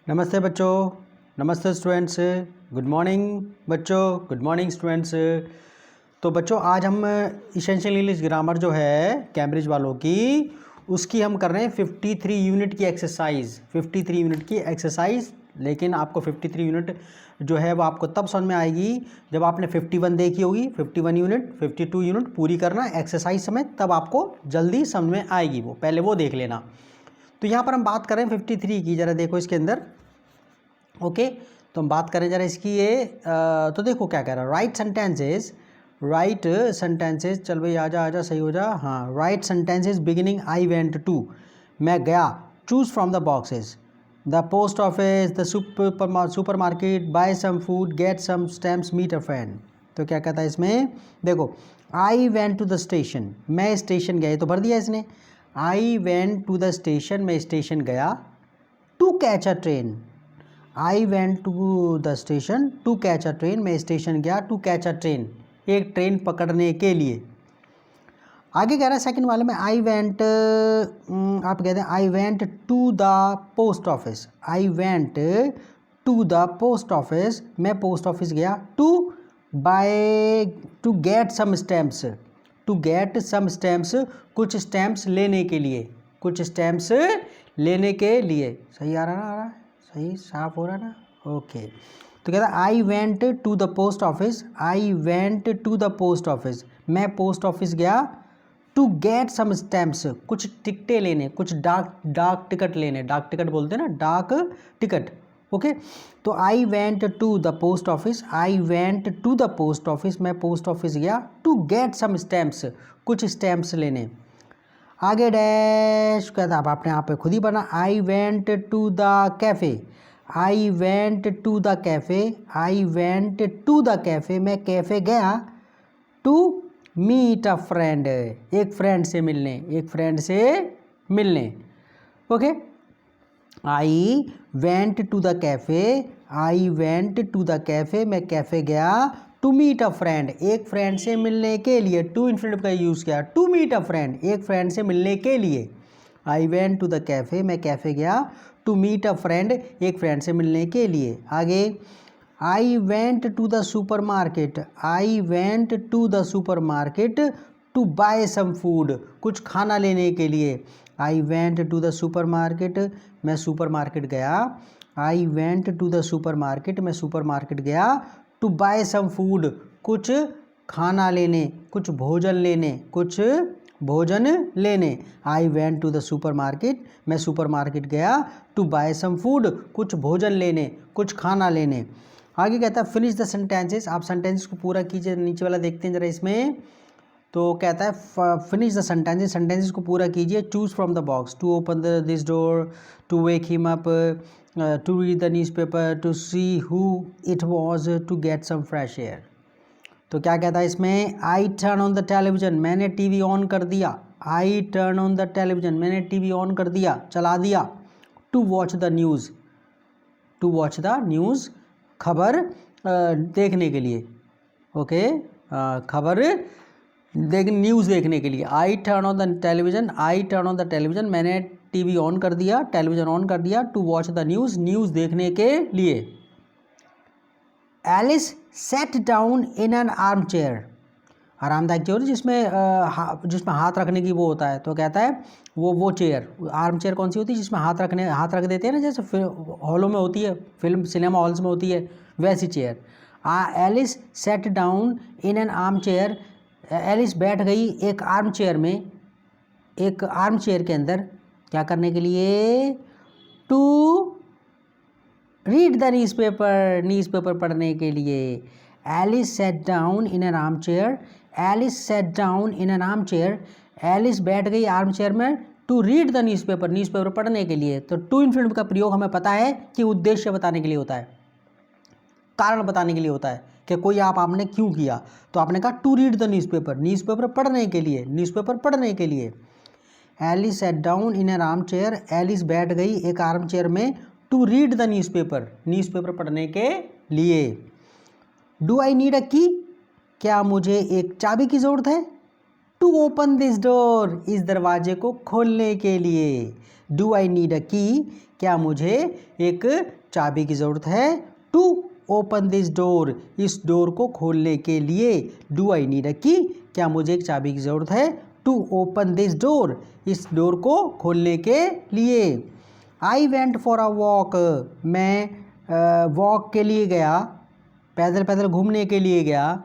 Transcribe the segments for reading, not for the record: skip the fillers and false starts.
नमस्ते बच्चों, नमस्ते स्टूडेंट्स, गुड मॉर्निंग बच्चों, गुड मॉर्निंग स्टूडेंट्स। तो बच्चों आज हम इसेंशियल इंग्लिश ग्रामर जो है कैम्ब्रिज वालों की, उसकी हम कर रहे हैं 53 यूनिट की एक्सरसाइज, 53 यूनिट की एक्सरसाइज। लेकिन आपको 53 यूनिट जो है वो आपको तब समझ में आएगी जब आपने 51 देखी होगी। 51 यूनिट 52 यूनिट पूरी करना एक्सरसाइज समय, तब आपको जल्दी समझ में आएगी। वो पहले वो देख लेना। तो यहाँ पर हम बात करें 53 की, ज़रा देखो इसके अंदर। ओके, तो हम बात करें ज़रा इसकी ये तो देखो क्या कह रहा है। राइट सेंटेंसेस, राइट सेंटेंसेस, चल भाई आजा आजा, सही हो जा। हाँ, right sentences beginning I went to, मैं गया। Choose from the boxes, the post office, the supermarket, buy some food, get some stamps, meet a friend. तो क्या कहता है इसमें, देखो I went to the station, मैं स्टेशन गया, तो भर दिया इसने। I went to the station, मैं स्टेशन गया। To catch a train, I went to the station to catch a train, मैं स्टेशन गया टू कैच अ ट्रेन, एक ट्रेन पकड़ने के लिए। आगे कह रहा है सेकंड वाले में आई वेंट, आप कहते हैं I went to the post office, I went to the post office, मैं पोस्ट ऑफिस गया। To buy, to get some stamps, to get some stamps, कुछ स्टैम्प्स लेने के लिए, कुछ स्टैम्प्स लेने के लिए। सही आ रहा ना, आ रहा है सही, साफ हो रहा ना। ओके, तो कहता है I went to the post office, I went to the post office, मैं पोस्ट ऑफिस गया। टू गेट सम स्टैम्प्स, कुछ टिकटें लेने, कुछ डाक टिकट लेने, डाक टिकट बोलते हैं ना, डाक टिकट। ओके, तो I went to the post office, I went to the post office, मैं पोस्ट ऑफिस गया। टू गेट सम स्टैम्प्स, कुछ स्टैम्प्स लेने। आगे डैश कहता अब आपने आप पे खुद ही बना। I went to the cafe, I went to the cafe, I went to the cafe, मैं कैफ़े गया। टू मीट अ फ्रेंड, एक फ्रेंड से मिलने, एक फ्रेंड से मिलने। Okay, I went to the cafe, I went to the cafe, मैं cafe गया। टू मीट अ फ्रेंड, एक फ्रेंड से मिलने के लिए, टू इन्फिनिटिव का यूज़ किया। टू मीट अ फ्रेंड, एक फ्रेंड से मिलने के लिए। I went to the cafe, मैं कैफ़े गया। टू मीट अ फ्रेंड, एक फ्रेंड से मिलने के लिए। आगे I went to the supermarket, I went to the supermarket to buy some food, कुछ खाना लेने के लिए। I went to the supermarket, मैं सुपर मार्केट गया। I went to the supermarket, मैं सुपर मार्केट गया। To buy some food, कुछ खाना लेने, कुछ भोजन लेने, कुछ भोजन लेने। I went to the supermarket, मैं सुपर मार्केट गया। टू बाय सम फूड, कुछ भोजन लेने, कुछ खाना लेने। आगे कहता है फिनिश द सेंटेंसेस, आप सेंटेंसेस को पूरा कीजिए। नीचे वाला देखते हैं जरा इसमें। तो कहता है फिनिश द सेंटेंसेस, सेंटेंसेस को पूरा कीजिए। Choose from the box, to open this door, to wake him up, to read the newspaper, to see who it was, to get some fresh air. तो क्या कहता है इसमें, I turn on the television, मैंने TV on कर दिया। I turn on the television, मैंने TV on कर दिया, चला दिया। To watch the news, to watch the news, खबर देखने के लिए। ओके, खबर न्यूज़ देखने के लिए। I turn on the television, I turn on the television, मैंने टीवी ऑन कर दिया, टेलीविजन ऑन कर दिया। To watch the news, news देखने के लिए। Alice sat down in an armchair, आरामदायक चेयर जिसमें हाथ रखने की वो होता है। तो कहता है वो चेयर, आर्म चेयर कौन सी होती है जिसमें हाथ रख देते हैं ना, जैसे हॉलों में होती है, फिल्म सिनेमा हॉल्स में होती है, वैसी chair. Alice sat down in an armchair, Alice बैठ गई एक आर्म चेयर में, एक आर्म चेयर के अंदर। क्या करने के लिए, to read the newspaper, newspaper पढ़ने के लिए। Alice sat down in an armchair, Alice sat down in an armchair, Alice बैठ गई आर्म चेयर में। To read the newspaper, newspaper पढ़ने के लिए। तो टू इन्फिनिटिव का प्रयोग हमें पता है कि उद्देश्य बताने के लिए होता है, कारण बताने के लिए होता है कि कोई आपने क्यों किया। तो आपने कहा to read the newspaper, newspaper पढ़ने के लिए, न्यूज़पेपर पढ़ने के लिए। Alice sat down in an armchair, Alice बैठ गई एक आर्म चेयर में। To read the newspaper, newspaper पढ़ने के लिए। डू आई नीड अ की, क्या मुझे एक चाबी की ज़रूरत है। टू ओपन दिस डोर, इस दरवाजे को खोलने के लिए। डू आई नीड अ की, क्या मुझे एक चाबी की ज़रूरत है, टू ओपन दिस डोर, इस डोर को खोलने के लिए, डू आई नीड अ की, क्या मुझे एक चाबी की ज़रूरत है, टू ओपन दिस डोर, इस डोर को खोलने के लिए। I went for a walk, मैं वॉक के लिए गया, पैदल पैदल घूमने के लिए गया।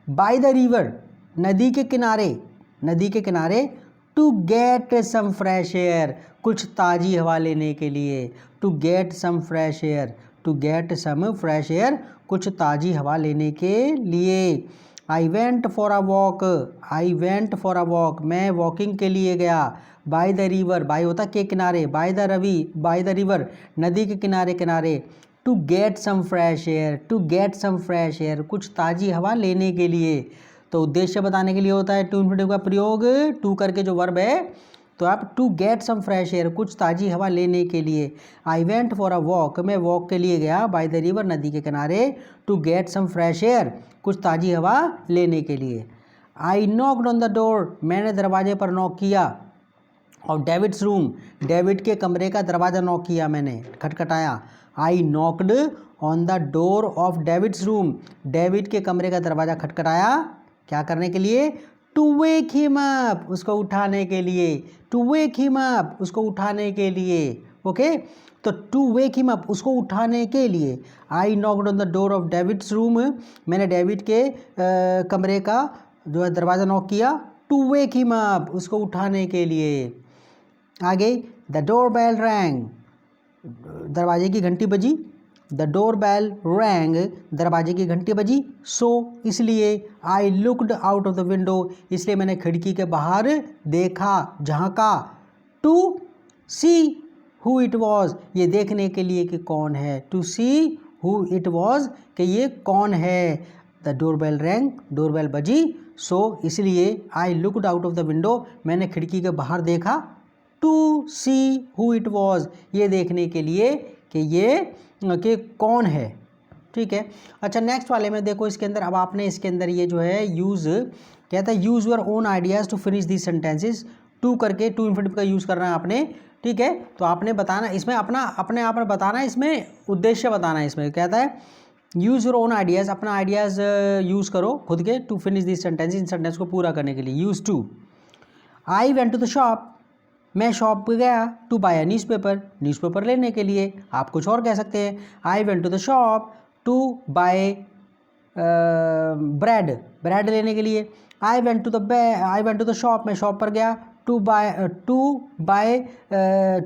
बाय द रिवर, नदी के किनारे, नदी के किनारे। To get some fresh air, कुछ ताज़ी हवा लेने के लिए, to get some fresh air, to get some fresh air, कुछ ताज़ी हवा लेने के लिए। I went for a walk, I went for a walk, मैं वॉकिंग के लिए गया। बाय द रिवर, बाय होता के किनारे, बाय द रिवर, नदी के किनारे किनारे। To get some fresh air, to get some fresh air, कुछ ताज़ी हवा लेने के लिए। तो उद्देश्य बताने के लिए होता है टू इन्फिनेटिव का प्रयोग, टू करके जो वर्ब है, तो आप to get some fresh air, कुछ ताज़ी हवा लेने के लिए। I went for a walk, मैं वॉक के लिए गया, बाय द रिवर, नदी के किनारे। To get some fresh air, कुछ ताज़ी हवा लेने के लिए। I knocked on the door, मैंने दरवाजे पर नॉक किया। और डेविड्स रूम, डेविड के कमरे का दरवाज़ा नॉक किया, मैंने खटखटाया। I knocked on the door of David's room, David के कमरे का दरवाज़ा खटखटाया, क्या करने के लिए, टू वेक हिम अप, उसको उठाने के लिए, टू वेक हिम अप, उसको उठाने के लिए। ओके, तो टू वेक हिम अप, उसको उठाने के लिए। I knocked on the door of David's room, मैंने डेविड के कमरे का जो है दरवाज़ा नॉक किया, टू वेक हिम अप, उसको उठाने के लिए। आगे, द डोर बेल रैंग, दरवाजे की घंटी बजी। द डोर बेल रैंग, दरवाजे की घंटी बजी। सो, इसलिए। I looked out of the window, इसलिए मैंने खिड़की के बाहर देखा, झांका। To see who it was, ये देखने के लिए कि कौन है। To see who it was, कि ये कौन है। The door bell rang, door bell बजी। सो, इसलिए। I looked out of the window, मैंने खिड़की के बाहर देखा। To see who it was, ये देखने के लिए कि ये कि कौन है। ठीक है, अच्छा नेक्स्ट वाले में देखो, इसके अंदर अब आपने इसके अंदर ये जो है यूज़, कहता है use your own ideas to finish these sentences. To करके टू इन्फिनिटिव का यूज़ करना है आपने। ठीक है, तो आपने बताना इसमें अपने आप में बताना है, इसमें उद्देश्य बताना है। इसमें कहता है यूज़ योर ओन आइडियाज़, अपना आइडियाज़ यूज़ करो खुद के, टू फिनिश दीज सेंटेंसेस, इन सेंटेंस को पूरा करने के लिए। Use to. I went to the shop, मैं शॉप पे गया। To buy a newspaper, newspaper लेने के लिए। आप कुछ और कह सकते हैं, I went to the shop to buy bread, bread लेने के लिए। I went to the shop, मैं शॉप पर गया। टू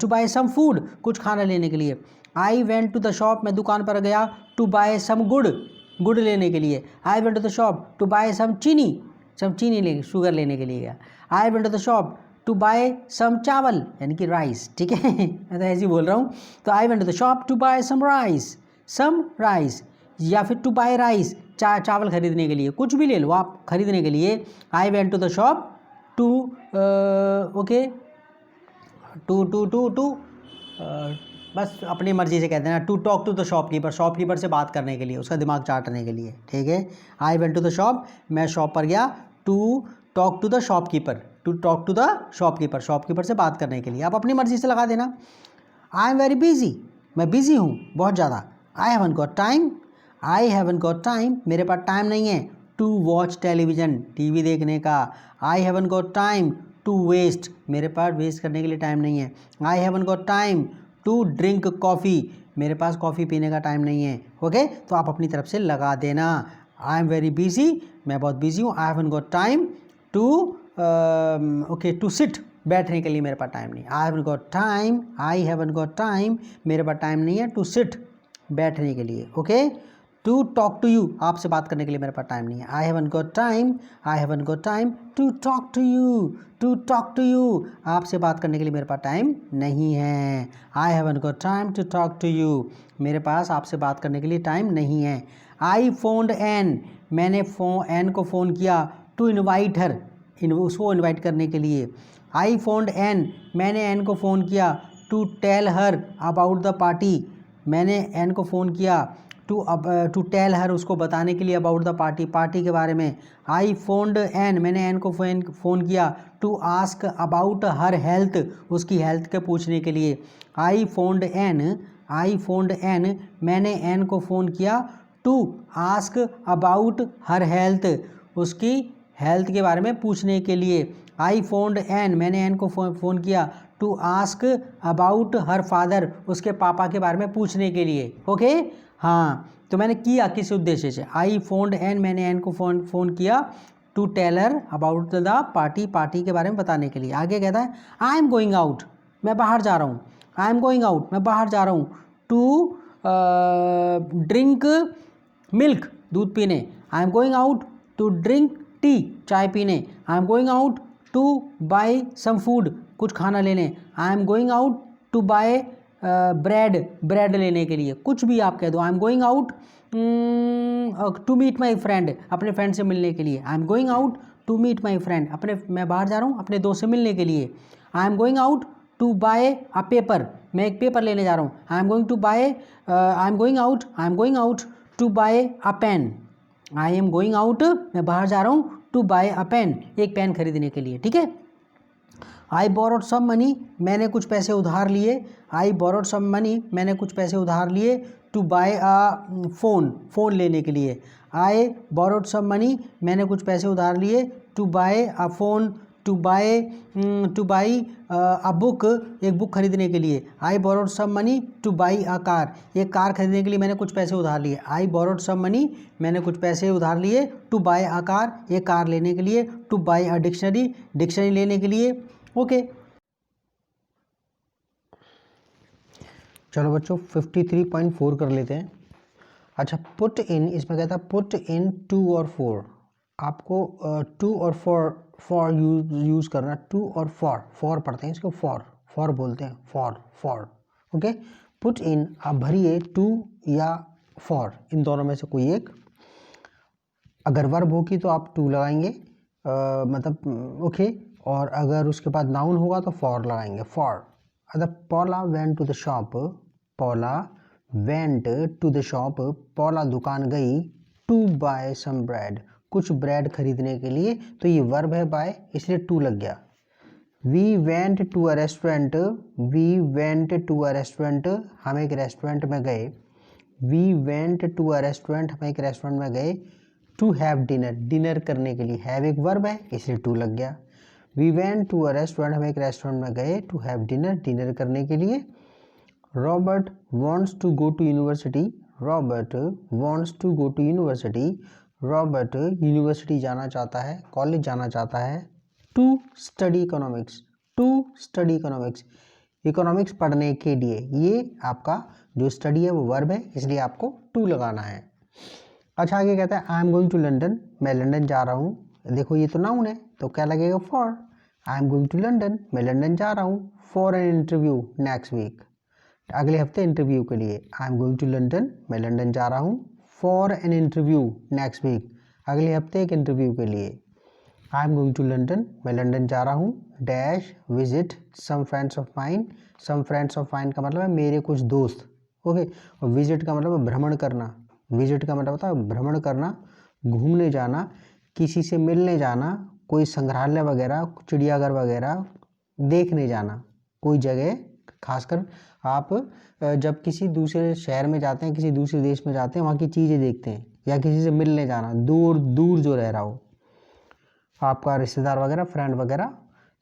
बाय सम फूड, कुछ खाना लेने के लिए। I went to the shop, मैं दुकान पर गया। टू बाय सम गुड़ लेने के लिए। I went to the shop to buy some cheeni sugar लेने के लिए गया। I went to the shop to buy some chawal, यानी कि राइस। ठीक है, मैं तो ऐसे ही बोल रहा हूँ। तो I went to the shop to buy some rice, या फिर टू बाय राइस, चावल खरीदने के लिए, कुछ भी ले लो आप खरीदने के लिए। I went to the shop to okay to बस अपनी मर्जी से कहते हैं ना, to talk to the shopkeeper से बात करने के लिए, उसका दिमाग चाटने के लिए। ठीक है, I went to the shop, मैं शॉप पर गया। To talk to the shopkeeper, shopkeeper से बात करने के लिए। आप अपनी मर्जी से लगा देना। आई एम वेरी बिजी, मैं बिजी हूँ बहुत ज़्यादा। आई हैवंट गॉट टाइम, मेरे पास टाइम नहीं है। टू वॉच टेलीविज़न, टीवी देखने का। I haven't got time to waste, मेरे पास वेस्ट करने के लिए टाइम नहीं है। I haven't got time to drink coffee, मेरे पास कॉफ़ी पीने का टाइम नहीं है। ओके, तो आप अपनी तरफ से लगा देना। आई एम वेरी बिजी, मैं बहुत बिजी हूँ। I haven't got time to sit, बैठने के लिए मेरे पास टाइम नहीं। आई हैवंट गॉट टाइम, मेरे पास टाइम नहीं है। टू सिट, बैठने के लिए। Okay, to talk to you, आपसे बात करने के लिए मेरे पास टाइम नहीं है। I haven't got time to talk to you, आपसे बात करने के लिए मेरे पास टाइम नहीं है। I haven't got time to talk to you, मेरे पास आपसे बात करने के लिए टाइम नहीं है। आई फोन्ड एन, मैंने एन को फ़ोन किया। टू इन्वाइट हर, उसको इन्वाइट करने के लिए। आई फोन्ड एन, मैंने एन को फ़ोन किया। To tell her about the party, मैंने एन को फ़ोन किया। टू टेल हर, उसको बताने के लिए, अबाउट द पार्टी, पार्टी के बारे में। आई फोन्ड एन, मैंने एन को फ़ोन किया। To ask about her health, उसकी हेल्थ के पूछने के लिए। आई फोन्ड एन, मैंने एन को फ़ोन किया। To ask about her health, उसकी हेल्थ के बारे में पूछने के लिए। आई फोन्ड एन, मैंने एन को फ़ोन किया। To ask about her father, उसके पापा के बारे में पूछने के लिए। ओके, हाँ, तो मैंने किया किस उद्देश्य से। आई फोन्ड एन, मैंने एन को फ़ोन किया। To tell her about the party, party के बारे में बताने के लिए। आगे कहता है आई एम गोइंग आउट, मैं बाहर जा रहा हूँ। आई एम गोइंग आउट, मैं बाहर जा रहा हूँ। टू ड्रिंक मिल्क, दूध पीने। I am going out to drink tea, चाय पीने। I am going out to buy some food, कुछ खाना लेने। I am going out to buy bread लेने के लिए, कुछ भी आप कह दो। I am going out to meet my friend, अपने फ्रेंड से मिलने के लिए। I am going out to meet my friend, मैं बाहर जा रहा हूँ अपने दोस्त से मिलने के लिए। I am going out to buy a paper, मैं एक पेपर लेने जा रहा हूँ। I am going out to buy a pen. I am going out, मैं बाहर जा रहा हूँ। टू बाय अ पेन, एक पेन खरीदने के लिए। ठीक है। आई बोरोड सम मनी, मैंने कुछ पैसे उधार लिए। आई बोरोड सम मनी, मैंने कुछ पैसे उधार लिए। टू बाय अ फ़ोन लेने के लिए। आई बोरोड सम मनी, मैंने कुछ पैसे उधार लिए। To buy a phone, to buy a book, एक बुक खरीदने के लिए। I borrowed some money to buy a car, एक कार खरीदने के लिए मैंने कुछ पैसे उधार लिए। आई बोरोड सम मनी, मैंने कुछ पैसे उधार लिए। टू बाय अ कार, एक कार लेने के लिए। टू बाय अ डिक्शनरी लेने के लिए। ओके, चलो बच्चों 53.4 कर लेते हैं। अच्छा, पुट इन, इसमें कहता है पुट इन 2 और 4। आपको 2 और 4 यूज़ करना। 2 और 4 पढ़ते हैं इसको, फॉर बोलते हैं, फॉर। ओके, पुट इन, आप भरिए 2 या 4, इन दोनों में से कोई एक। अगर वर्ब होगी तो आप 2 लगाएंगे, ओके। और अगर उसके बाद नाउन होगा तो फॉर लगाएंगे, फॉर। अगर Paula went to the shop, Paula went to the shop, Paula दुकान गई। टू बाय सम ब्रेड, कुछ ब्रेड खरीदने के लिए। तो ये वर्ब है बाय, इसलिए 2 लग गया। We went to a restaurant, हम एक रेस्टोरेंट में गए। We went to a restaurant, हम एक रेस्टोरेंट में गए। टू हैव डिनर, डिनर करने के लिए। हैव एक वर्ब है, इसलिए 2 लग गया। We went to a restaurant, हम एक रेस्टोरेंट में गए। टू हैव डिनर, डिनर करने के लिए। Robert wants to go to university, Robert wants to go to university, Robert university जाना चाहता है, कॉलेज जाना चाहता है। To study economics, to study economics, economics पढ़ने के लिए। ये आपका जो स्टडी है वो वर्ब है, इसलिए आपको 2 लगाना है। अच्छा, आगे कहता है I am going to London, मैं लंदन जा रहा हूँ। देखो ये तो नाउन है, तो क्या लगेगा, for. I am going to London, मैं लंदन जा रहा हूँ। For an interview next week, अगले हफ्ते इंटरव्यू के लिए। I am going to London, मैं लंदन जा रहा हूँ। For an interview next week, अगले हफ्ते एक इंटरव्यू के लिए। I am going to London, मैं लंदन जा रहा हूँ। Dash visit some friends of mine, some friends of mine का मतलब है मेरे कुछ दोस्त। ओके, और विजिट का मतलब है भ्रमण करना। विजिट का मतलब होता है भ्रमण करना, घूमने जाना, किसी से मिलने जाना, कोई संग्रहालय वगैरह, चिड़ियाघर वगैरह देखने जाना, कोई जगह। खासकर आप जब किसी दूसरे शहर में जाते हैं, किसी दूसरे देश में जाते हैं, वहाँ की चीज़ें देखते हैं, या किसी से मिलने जाना, दूर दूर जो रह रहा हो, आपका रिश्तेदार वगैरह, फ्रेंड वगैरह।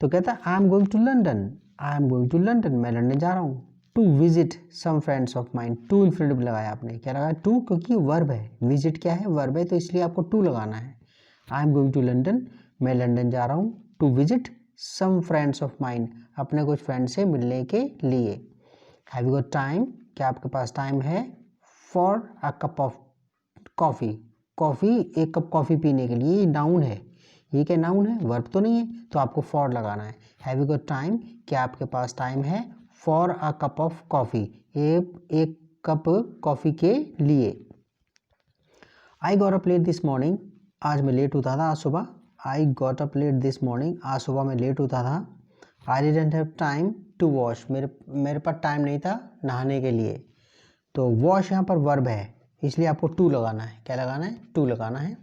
तो कहता है I am going to London, I am going to London, मैं लंदन जा रहा हूँ। To visit some friends of mind, to infinitive लगाया आपने, क्या लगाया, टू, क्योंकि वर्ब है। विजिट क्या है, वर्ब है, तो इसलिए आपको 2 लगाना है। I am going to London, मैं लंदन जा रहा हूँ। To visit some friends of mind, अपने कुछ फ्रेंड से मिलने के लिए। हैव यू गॉट टाइम, क्या आपके पास टाइम है। For a cup of coffee, coffee, एक कप कॉफ़ी पीने के लिए। नाउन है, ये क्या नाउन है, वर्ब तो नहीं है, तो आपको फॉर लगाना है। हैव यू गॉट टाइम, क्या आपके पास टाइम है। For a cup of coffee, एक कप कॉफ़ी के लिए। I got up late this morning, आज मैं लेट उठा था, आज सुबह। I got up late this morning, आज सुबह मैं लेट उठा था। I didn't have time to wash, मेरे पास टाइम नहीं था नहाने के लिए। तो वॉश यहाँ पर वर्ब है, इसलिए आपको टू लगाना है। क्या लगाना है? टू लगाना है।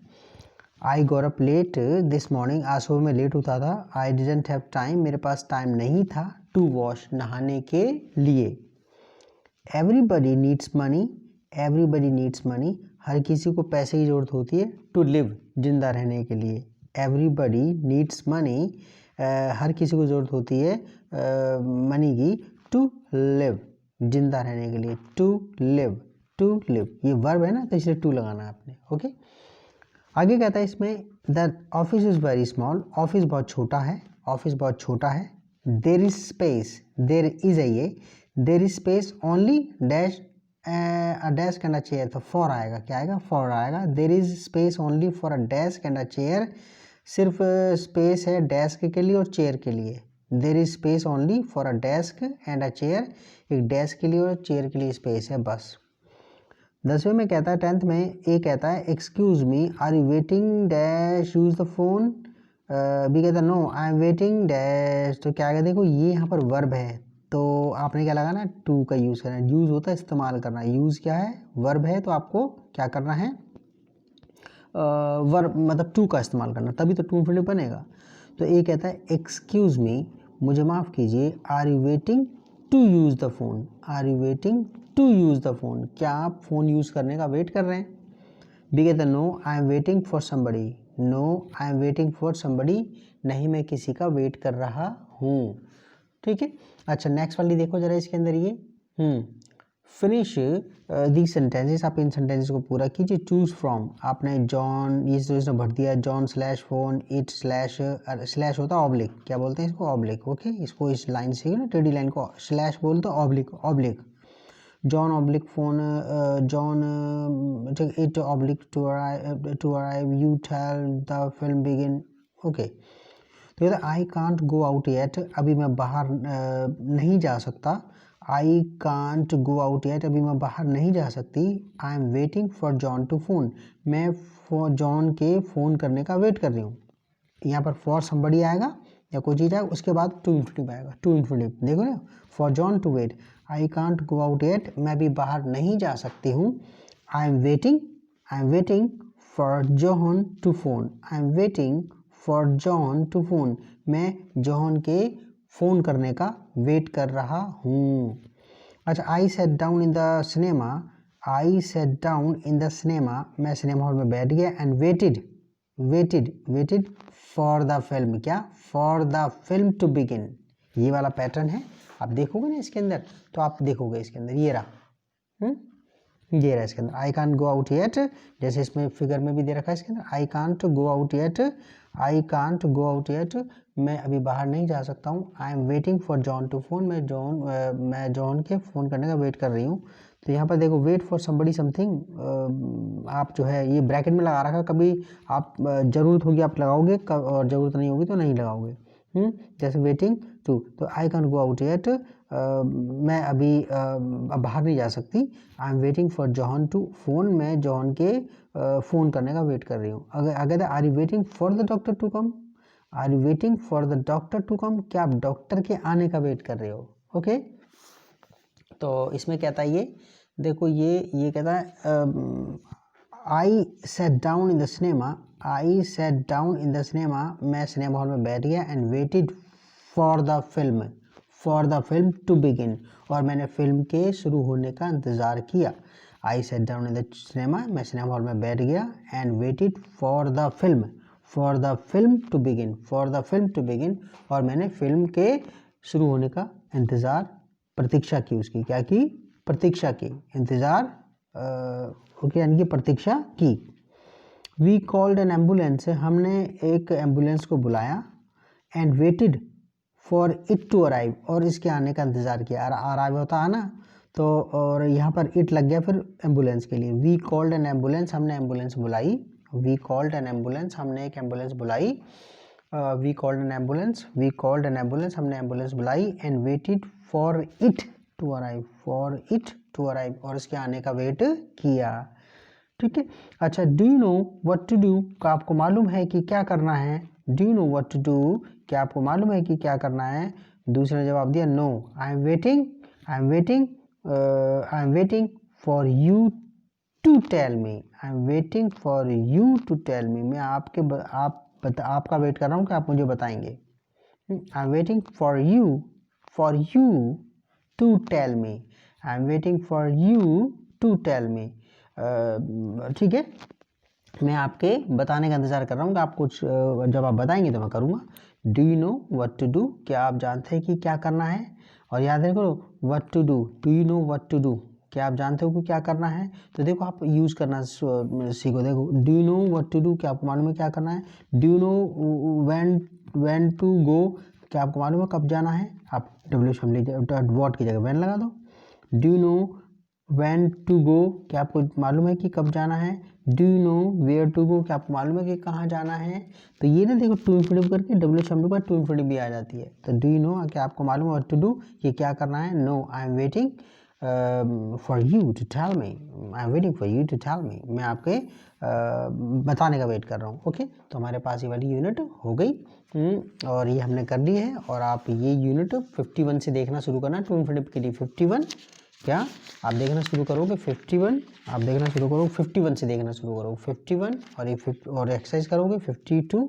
आई got up late this morning, आज सुबह में लेट उठा था। आई डिडंट हैव टाइम, मेरे पास टाइम नहीं था। टू वॉश, नहाने के लिए। Everybody needs money, everybody needs money, हर किसी को पैसे की ज़रूरत होती है। टू लिव, जिंदा रहने के लिए। एवरीबडी नीड्स मनी, हर किसी को ज़रूरत होती है मनी की। टू लिव, जिंदा रहने के लिए। टू लिव, टू लिव, ये वर्ब है ना, तो इसलिए टू लगाना है आपने। ओके, आगे कहता है इसमें the office is very small, office बहुत छोटा है, ऑफिस बहुत छोटा है। There is space, there is है, there is space only dash a desk and a chair, तो फॉर आएगा। क्या आएगा? फॉर आएगा। There is space only for a desk and a chair, सिर्फ स्पेस है डेस्क के लिए और चेयर के लिए। There is space only for a desk and a chair, एक डेस्क के लिए और चेयर के लिए स्पेस है बस। 10वें में कहता है, 10th में ए कहता है excuse me are you waiting dash use the phone, B कहता है no I am waiting dash. तो क्या कहते, देखो ये यहाँ पर वर्ब है, तो आपने क्या लगाना है? टू का यूज़ करना है। यूज़ होता है इस्तेमाल करना, यूज़ क्या है? वर्ब है, तो आपको क्या करना है? वर्ब मतलब टू का इस्तेमाल करना, तभी तो टू इंफिनिटिव बनेगा। तो ए कहता है एक्सक्यूज मी, मुझे माफ़ कीजिए, are you waiting to use the phone, are you waiting to use the phone, क्या आप फ़ोन यूज़ करने का वेट कर रहे हैं? बी कहता है no I am waiting for somebody, no I am waiting for somebody, नहीं मैं किसी का वेट कर रहा हूँ। ठीक है, अच्छा नेक्स्ट वाली देखो जरा इसके अंदर ये फिनिश दी सेंटेंसेस, आप इन सेंटेंसेस को पूरा कीजिए। चूज फ्रॉम, आपने जॉन, ये जो इसने भर दिया John slash phone, it slash, slash होता है ऑब्लिक, क्या बोलते हैं इसको? ऑब्लिक। ओके, इसको इस लाइन से ना टेढ़ी लाइन को स्लैश बोलते हैं, oblique, oblique. John oblique phone, John it oblique to arrive, you tell the film begin. Okay, तो कहता I can't go out yet, अभी मैं बाहर नहीं जा सकता। I can't go out yet, अभी मैं बाहर नहीं जा सकती। I am waiting for John to phone, मैं जॉन के फ़ोन करने का वेट कर रही हूँ। यहाँ पर फॉर समबडी आएगा या कोई चीज़ आएगा, उसके बाद टू इन्फिनिटिव आएगा। टू इन्फिनिटिव देखो ना, for John to wait, I can't go out yet, मैं भी बाहर नहीं जा सकती हूँ। I am waiting for John to phone, I am waiting for John to phone, मैं जॉन के फ़ोन करने का वेट कर रहा हूँ। अच्छा, I sat down in the cinema, I sat down in the cinema, मैं सिनेमा हॉल में बैठ गया। And waited for the film, क्या? For the film to begin. ये वाला पैटर्न है, आप देखोगे ना इसके अंदर, तो आप देखोगे इसके अंदर ये रहा, ये रहा इसके अंदर। I can't go out yet, जैसे इसमें फिगर में भी दे रखा है इसके अंदर, I can't go out yet, I can't go out yet, मैं अभी बाहर नहीं जा सकता हूँ। I am waiting for John to phone, मैं जॉन के फ़ोन करने का वेट कर रही हूँ। तो यहाँ पर देखो वेट फॉर समबडी समथिंग, आप जो है ये ब्रैकेट में लगा रखा, कभी आप ज़रूरत होगी आप लगाओगे, और ज़रूरत नहीं होगी तो नहीं लगाओगे। जैसे वेटिंग टू, तो I can go out yet, मैं अभी बाहर नहीं जा सकती। I am waiting for John to phone, मैं जॉन के फ़ोन करने का वेट कर रही हूँ। अगर are you waiting for the doctor to come, are you waiting for the doctor to come, क्या आप डॉक्टर के आने का वेट कर रहे हो? ओके, तो इसमें कहता है ये देखो, ये कहता है I sat down in the cinema, I sat down in the cinema, मैं सिनेमा हॉल में बैठ गया। And waited for the film to begin, और मैंने फिल्म के शुरू होने का इंतज़ार किया। I sat down in the cinema, मैं सिनेमा हॉल में बैठ गया। And waited for the film to begin, और मैंने फिल्म के शुरू होने का इंतज़ार, प्रतीक्षा की, उसकी क्या की? प्रतीक्षा की, इंतज़ार ओके, यानी कि प्रतीक्षा की। वी कॉल्ड एन एम्बुलेंस, हमने एक एम्बुलेंस को बुलाया। And waited for it to arrive, और इसके आने का इंतज़ार किया। अराइव होता है ना, तो और यहाँ पर इट लग गया फिर एम्बुलेंस के लिए। वी कॉल्ड एन एम्बुलेंस, हमने एम्बुलेंस बुलाई। वी कॉल्ड एन एम्बुलेंस, हमने एक एम्बुलेंस बुलाई। वी कॉल्ड एन एम्बुलेंस, हमने एम्बुलेंस बुलाई। And waited for it to arrive, और इसके आने का वेट किया। ठीक है, अच्छा, do you know what to do, का आपको मालूम है कि क्या करना है? Do you know what to do, क्या आपको मालूम है कि क्या करना है? दूसरे ने जवाब दिया no, I am waiting for you to tell me, I am waiting for you to tell me, मैं आपका वेट कर रहा हूँ कि आप मुझे बताएंगे। I am waiting for you to tell me, I am waiting for you to tell me. ठीक है, मैं आपके बताने का इंतज़ार कर रहा हूँ कि आप कुछ जब आप बताएंगे तो मैं करूँगा। Do you know what to do, क्या आप जानते हैं कि क्या करना है? और याद रखो what to do, do you know what to do, क्या आप जानते हो कि क्या करना है? तो देखो आप यूज़ करना सीखो। देखो do you know what to do, क्या आपको मालूम है क्या करना है? Do you know when to go, क्या आपको मालूम है कब जाना है? आप वॉट की जगह व्हेन लगा दो। Do you know when to go, क्या आपको मालूम है कि कब जाना है? Do you know where to go, क्या आपको मालूम है कि कहाँ जाना है? तो ये ना देखो टू इन्फिनिटिव करके डब्ल्यू शब्द के बाद टू इन्फिनिटिव भी आ जाती है। तो डू यू नो, क्या आपको मालूम है व्हाट टू डू, ये क्या करना है? No, I am waiting for you to tell me, I am waiting for you to tell me, मैं आपके बताने का वेट कर रहा हूँ। ओके, तो हमारे पास ये वाली यूनिट हो गई और ये हमने कर ली है। और आप ये यूनिट 51 से देखना शुरू करना टू इन्फिनिटिव के लिए। 51 क्या आप देखना शुरू करोगे? 51 आप देखना शुरू करोगे, 51 से देखना शुरू करोगे 51, और ये और एक्सरसाइज करोगे 52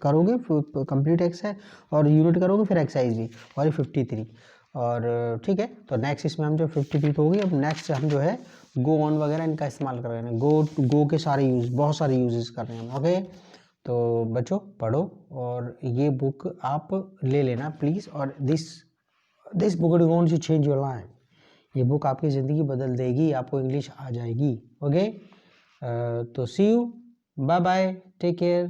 करोगे, कंप्लीट एक्सरसाइज और यूनिट करोगे, फिर एक्सरसाइज भी, और ये 53। और ठीक है, तो नेक्स्ट इसमें हम जो 53 तो हो गई, अब नेक्स्ट हम जो है गो ऑन वगैरह इनका इस्तेमाल कर रहे हैं। गो के सारे यूज, बहुत सारे यूजेस कर रहे हैं हम। ओके, तो बच्चों पढ़ो और ये बुक आप ले लेना प्लीज़। और this book is going to change your life, ये बुक आपकी ज़िंदगी बदल देगी, आपको इंग्लिश आ जाएगी। ओके, तो see you, bye bye, take care.